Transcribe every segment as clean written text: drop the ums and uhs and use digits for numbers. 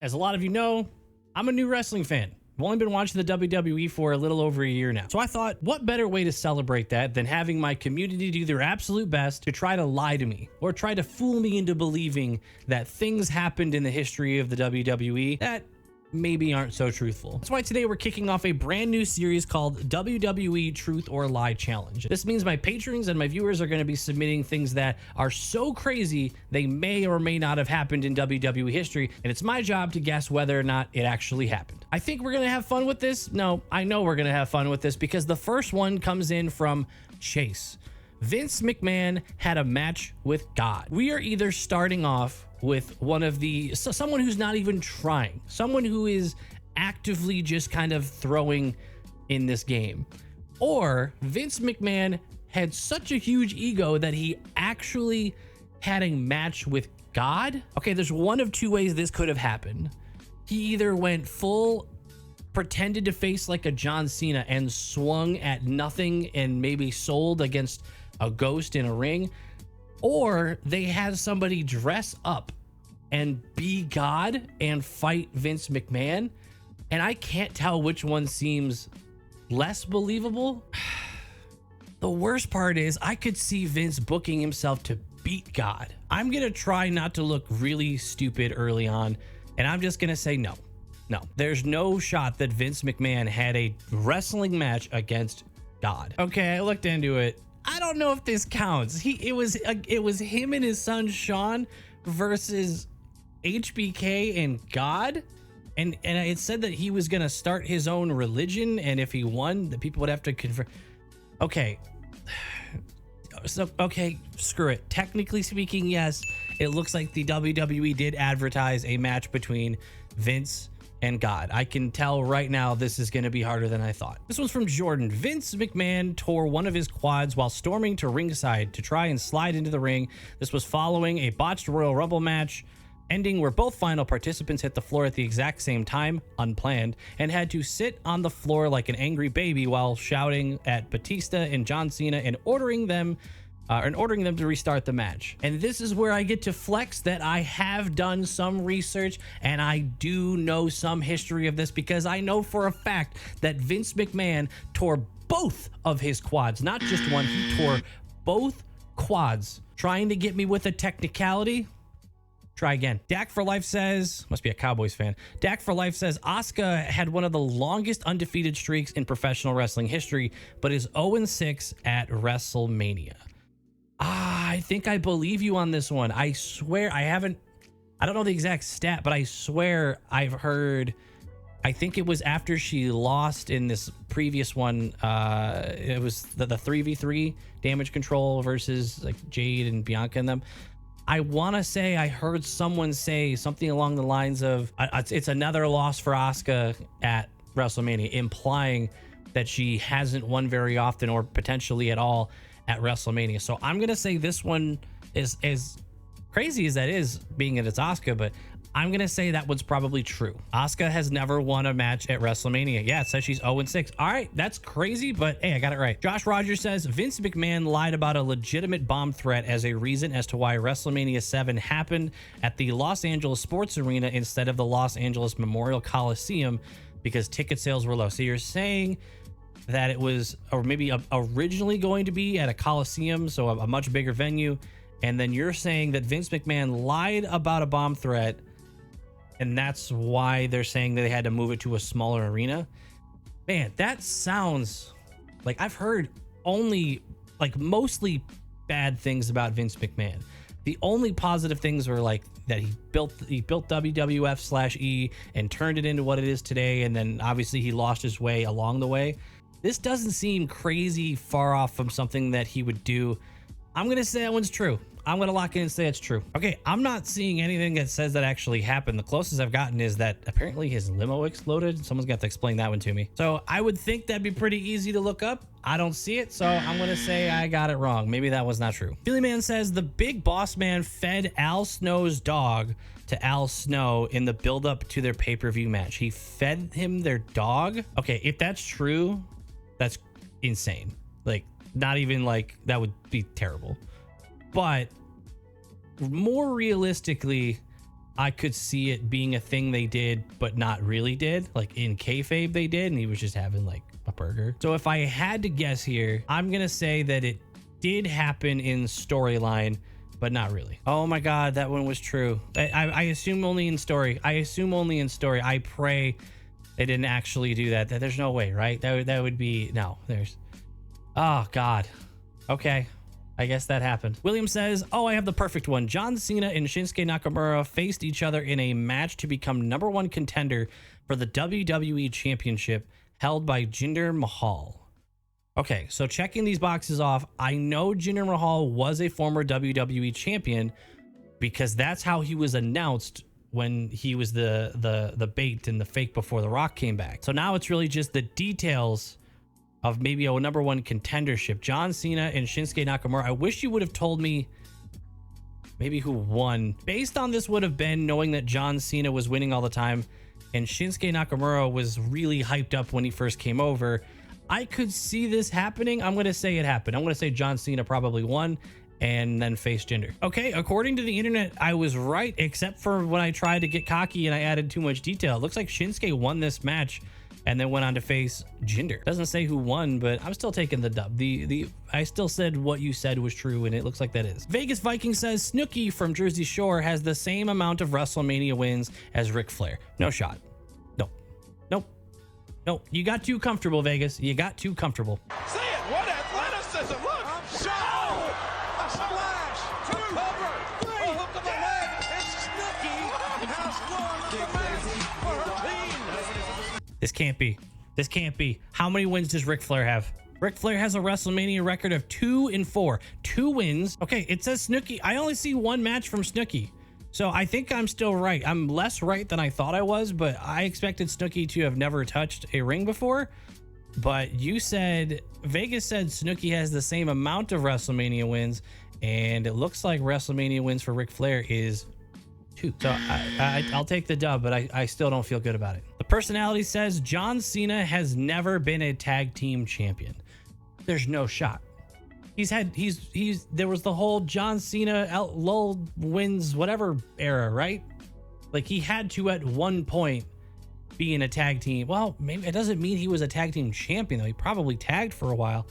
As a lot of you know, I'm a new wrestling fan. I've only been watching the WWE for a little over a year now. So I thought, what better way to celebrate that than having my community do their absolute best to try to lie to me or try to fool me into believing that things happened in the history of the WWE that maybe aren't so truthful. That's why today we're kicking off a brand new series called WWE Truth or Lie Challenge. This means my patrons and my viewers are going to be submitting things that are so crazy they may or may not have happened in WWE history, and it's my job to guess whether or not it actually happened. I think we're going to have fun with this. No, I know we're going to have fun with this because the first one comes in from Chase. Vince McMahon had a match with God. We are either starting off with someone who's not even trying, someone who is actively just kind of throwing in this game, or Vince McMahon had such a huge ego that he actually had a match with God. Okay, there's one of two ways this could have happened. He either went full pretended to face like a John Cena and swung at nothing and maybe sold against a ghost in a ring, or they had somebody dress up and be God and fight Vince McMahon. And I can't tell which one seems less believable. The worst part is I could see Vince booking himself to beat God. I'm going to try not to look really stupid early on, and I'm just going to say no. No, there's no shot that Vince McMahon had a wrestling match against God. Okay, I looked into it. I don't know if this counts. It was him and his son Sean versus HBK and God, and it said that he was gonna start his own religion, and if he won, the people would have to convert. Okay, so okay, screw it. Technically speaking, yes, it looks like the WWE did advertise a match between Vince and God. I can tell right now this is going to be harder than I thought. This one's from Jordan. Vince McMahon tore one of his quads while storming to ringside to try and slide into the ring. This was following a botched Royal Rumble match ending where both final participants hit the floor at the exact same time, unplanned, and had to sit on the floor like an angry baby while shouting at Batista and John Cena and ordering them to restart the match. And this is where I get to flex that I have done some research and I do know some history of this, because I know for a fact that Vince McMahon tore both of his quads, not just one. He tore both quads. Trying to get me with a technicality? Try again. Dak for Life says, must be a Cowboys fan. Dak for Life says Asuka had one of the longest undefeated streaks in professional wrestling history, but is 0-6 at WrestleMania. I think I believe you on this one. I swear I don't know the exact stat, but I swear I've heard, I think it was after she lost in this previous one. It was the 3v3 damage control versus like Jade and Bianca and them. I want to say I heard someone say something along the lines of it's another loss for Asuka at WrestleMania, implying that she hasn't won very often or potentially at all at WrestleMania. So I'm going to say this one is as crazy as that is, being that it's Asuka, but I'm going to say that one's probably true. Asuka has never won a match at WrestleMania. Yeah, it says she's 0-6. All right, that's crazy, but hey, I got it right. Josh Rogers says Vince McMahon lied about a legitimate bomb threat as a reason as to why WrestleMania 7 happened at the Los Angeles Sports Arena instead of the Los Angeles Memorial Coliseum because ticket sales were low. So you're saying that it was, or maybe originally going to be at a Coliseum, so a much bigger venue, and then you're saying that Vince McMahon lied about a bomb threat, and that's why they're saying that they had to move it to a smaller arena. Man, that sounds like I've heard only like mostly bad things about Vince McMahon. The only positive things were like that he built WWF/E and turned it into what it is today, and then obviously he lost his way along the way. This doesn't seem crazy far off from something that he would do. I'm going to say that one's true. I'm going to lock in and say it's true. Okay, I'm not seeing anything that says that actually happened. The closest I've gotten is that apparently his limo exploded. Someone's got to explain that one to me. So I would think that'd be pretty easy to look up. I don't see it, so I'm going to say I got it wrong. Maybe that was not true. Billy Man says the Big Boss Man fed Al Snow's dog to Al Snow in the build-up to their pay-per-view match. He fed him their dog? Okay, if that's true, that's insane. Like, not even like, that would be terrible. But more realistically, I could see it being a thing they did, but not really did. Like in kayfabe they did, and he was just having like a burger. So if I had to guess here, I'm gonna say that it did happen in storyline, but not really. Oh my God, that one was true. I assume only in story. I assume only in story. I pray they didn't actually do that. There's no way, right? That would be, no, there's, oh God. Okay. I guess that happened. William says, oh, I have the perfect one. John Cena and Shinsuke Nakamura faced each other in a match to become #1 contender for the WWE Championship held by Jinder Mahal. Okay, so checking these boxes off, I know Jinder Mahal was a former WWE champion because that's how he was announced when he was the bait and the fake before The Rock came back. So now it's really just the details of maybe a #1 contendership. John Cena and Shinsuke Nakamura. I wish you would have told me maybe who won. Based on this would have been knowing that John Cena was winning all the time and Shinsuke Nakamura was really hyped up when he first came over. I could see this happening. I'm going to say it happened. I'm going to say John Cena probably won and then faced Jinder. Okay, according to the internet, I was right, except for when I tried to get cocky and I added too much detail. It looks like Shinsuke won this match and then went on to face Jinder. Doesn't say who won, but I'm still taking the dub. I still said what you said was true, and it looks like that is. Vegas Viking says Snooki from Jersey Shore has the same amount of WrestleMania wins as Ric Flair. No shot. Nope. Nope. Nope. You got too comfortable, Vegas. You got too comfortable. See it. What athleticism. Look. Shot. A splash. Two. Cover. Three. A hook of the leg. And Snooki has won the match for her team. This can't be. This can't be. How many wins does Ric Flair have? Ric Flair has a WrestleMania record of 2-4. 2 wins. Okay, it says Snooki. I only see 1 match from Snooki. So I think I'm still right. I'm less right than I thought I was, but I expected Snooki to have never touched a ring before. But you said, Vegas said Snooki has the same amount of WrestleMania wins, and it looks like WrestleMania wins for Ric Flair is 2. So I'll take the dub, but I still don't feel good about it. The personality says John Cena has never been a tag team champion. There's no shot. There was the whole John Cena lull wins whatever era, right? Like he had to at one point be in a tag team. Well, maybe it doesn't mean he was a tag team champion though. He probably tagged for a while.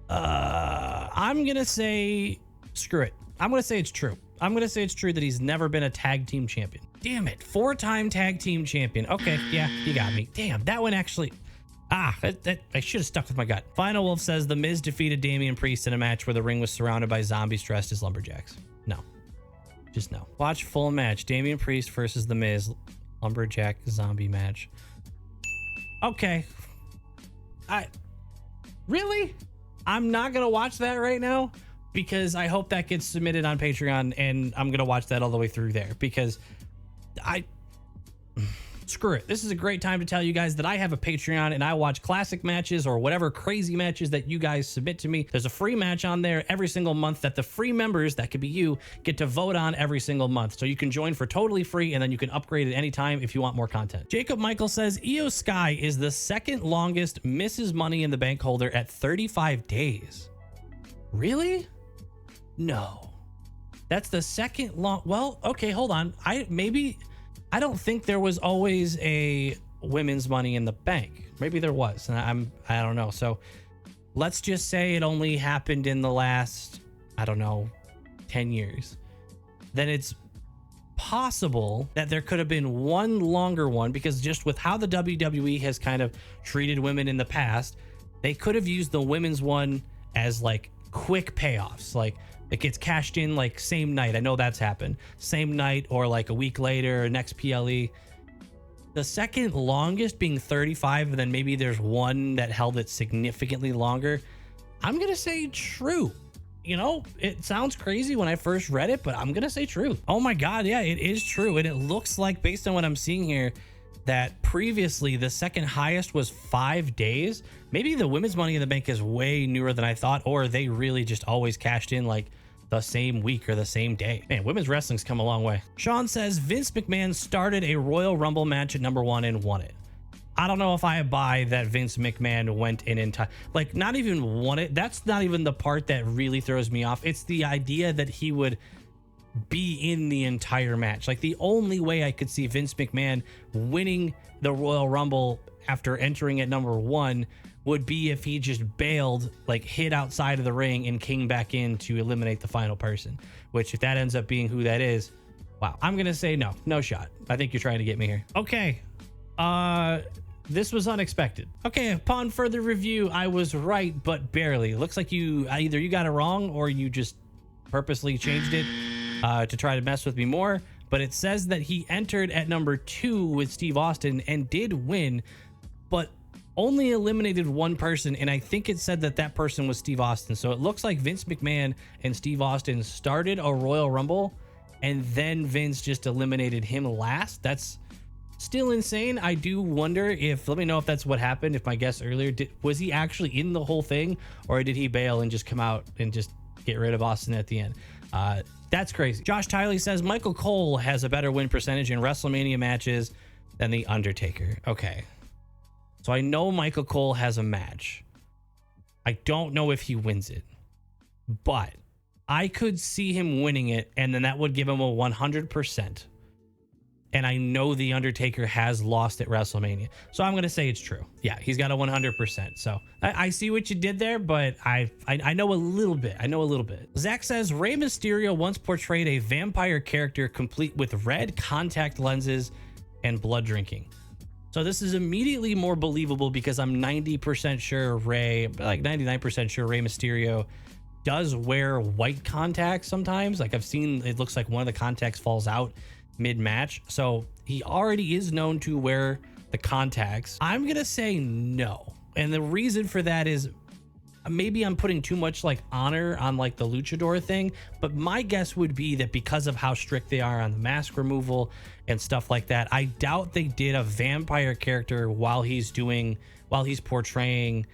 I'm gonna say screw it. I'm gonna say it's true. I'm gonna say it's true that he's never been a tag team champion. Damn it, 4-time tag team champion. Okay, yeah, you got me. Damn, that one actually. I should have stuck with my gut. Final Wolf says The Miz defeated Damian Priest in a match where the ring was surrounded by zombies dressed as lumberjacks. No, just no. Watch full match. Damian Priest versus The Miz, lumberjack zombie match. Okay. Really? I'm not gonna watch that right now because I hope that gets submitted on Patreon and I'm gonna watch that all the way through there because screw it. This is a great time to tell you guys that I have a Patreon and I watch classic matches or whatever crazy matches that you guys submit to me. There's a free match on there every single month that the free members, that could be you, get to vote on every single month. So you can join for totally free and then you can upgrade at any time if you want more content. Jacob Michael says Io Sky is the second longest Mrs. Money in the Bank holder at 35 days. Really? No. That's the second long. Well, okay, hold on. I don't think there was always a women's Money in the Bank. Maybe there was, and I don't know. So let's just say it only happened in the last, I don't know, 10 years. Then it's possible that there could have been one longer one because just with how the WWE has kind of treated women in the past, they could have used the women's one as like quick payoffs. Like it gets cashed in like same night. I know that's happened. Same night or like a week later or next PLE. The second longest being 35, and then maybe there's one that held it significantly longer. I'm going to say true. You know, it sounds crazy when I first read it, but I'm going to say true. Oh my God. Yeah, it is true. And it looks like based on what I'm seeing here, that previously the second highest was 5 days. Maybe the women's Money in the Bank is way newer than I thought, or they really just always cashed in like the same week or the same day. Man, women's wrestling's come a long way. Sean says Vince McMahon started a Royal Rumble match at #1 and won it. I don't know if I buy that Vince McMahon went in and like not even won it. That's not even the part that really throws me off. It's the idea that he would be in the entire match. Like, the only way I could see Vince McMahon winning the Royal Rumble after entering at number 1 would be if he just bailed, like hid outside of the ring and came back in to eliminate the final person, which if that ends up being who that is, wow. I'm going to say no shot. I think you're trying to get me here. Okay. This was unexpected. Okay. Upon further review, I was right, but barely. It looks like either you got it wrong or you just purposely changed it to try to mess with me more. But it says that he entered at number 2 with Steve Austin and did win, but only eliminated one person, and I think it said that person was Steve Austin. So it looks like Vince McMahon and Steve Austin started a Royal Rumble, and then Vince just eliminated him last. That's still insane. I do wonder if, let me know if that's what happened, if my guess earlier, was he actually in the whole thing, or did he bail and just come out and just get rid of Austin at the end? That's crazy. Josh Tiley says Michael Cole has a better win percentage in WrestleMania matches than The Undertaker. Okay. So I know Michael Cole has a match. I don't know if he wins it, but I could see him winning it, and then that would give him a 100%. And I know The Undertaker has lost at WrestleMania. So I'm going to say it's true. Yeah, he's got a 100%. So I see what you did there, but I know a little bit. I know a little bit. Zach says Rey Mysterio once portrayed a vampire character complete with red contact lenses and blood drinking. So this is immediately more believable because I'm 90% sure like 99% sure Rey Mysterio does wear white contacts sometimes. Like, I've seen, it looks like one of the contacts falls out mid-match. So he already is known to wear the contacts. I'm going to say no. And the reason for that is maybe I'm putting too much like honor on like the luchador thing, but my guess would be that because of how strict they are on the mask removal and stuff like that, I doubt they did a vampire character while he's portraying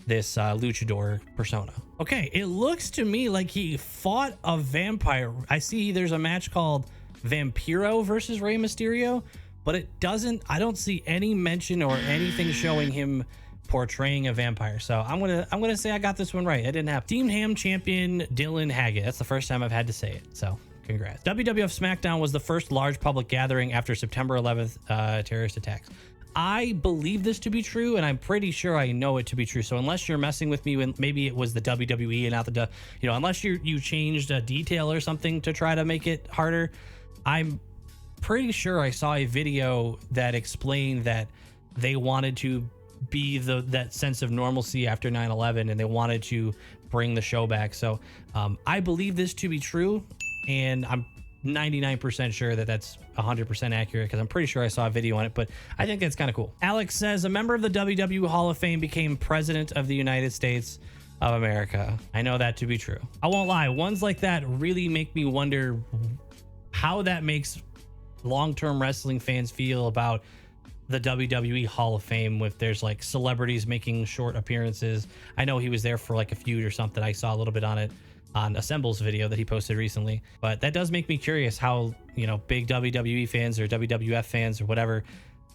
this luchador persona. Okay, it looks to me like he fought a vampire. I see there's a match called Vampiro versus Rey Mysterio, but I don't see any mention or anything showing him portraying a vampire. So I'm gonna say I got this one right. It didn't happen. Team Ham champion Dylan Haggett. That's the first time I've had to say it. So congrats. WWF SmackDown was the first large public gathering after September 11th terrorist attacks. I believe this to be true, and I'm pretty sure I know it to be true. So unless you're messing with me when maybe it was the WWE and not the, unless you changed a detail or something to try to make it harder, I'm pretty sure I saw a video that explained that they wanted to be that sense of normalcy after 9/11, and they wanted to bring the show back. So I believe this to be true, and I'm 99% sure that that's 100% accurate because I'm pretty sure I saw a video on it, but I think that's kind of cool. Alex says a member of the WWE Hall of Fame became president of the United States of America. I know that to be true. I won't lie, ones like that really make me wonder how that makes long-term wrestling fans feel about the WWE Hall of Fame, if there's like celebrities making short appearances. I know he was there for like a feud or something. I saw a little bit on it on Assemble's video that he posted recently, but that does make me curious how, big WWE fans or WWF fans or whatever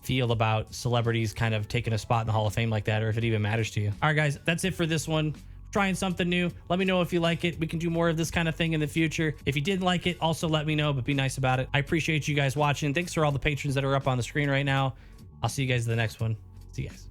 feel about celebrities kind of taking a spot in the Hall of Fame like that, or if it even matters to you. All right, guys, that's it for this one. Trying something new. Let me know if you like it. We can do more of this kind of thing in the future. If you didn't like it, also let me know, but be nice about it. I appreciate you guys watching. Thanks for all the patrons that are up on the screen right now. I'll see you guys in the next one. See you guys.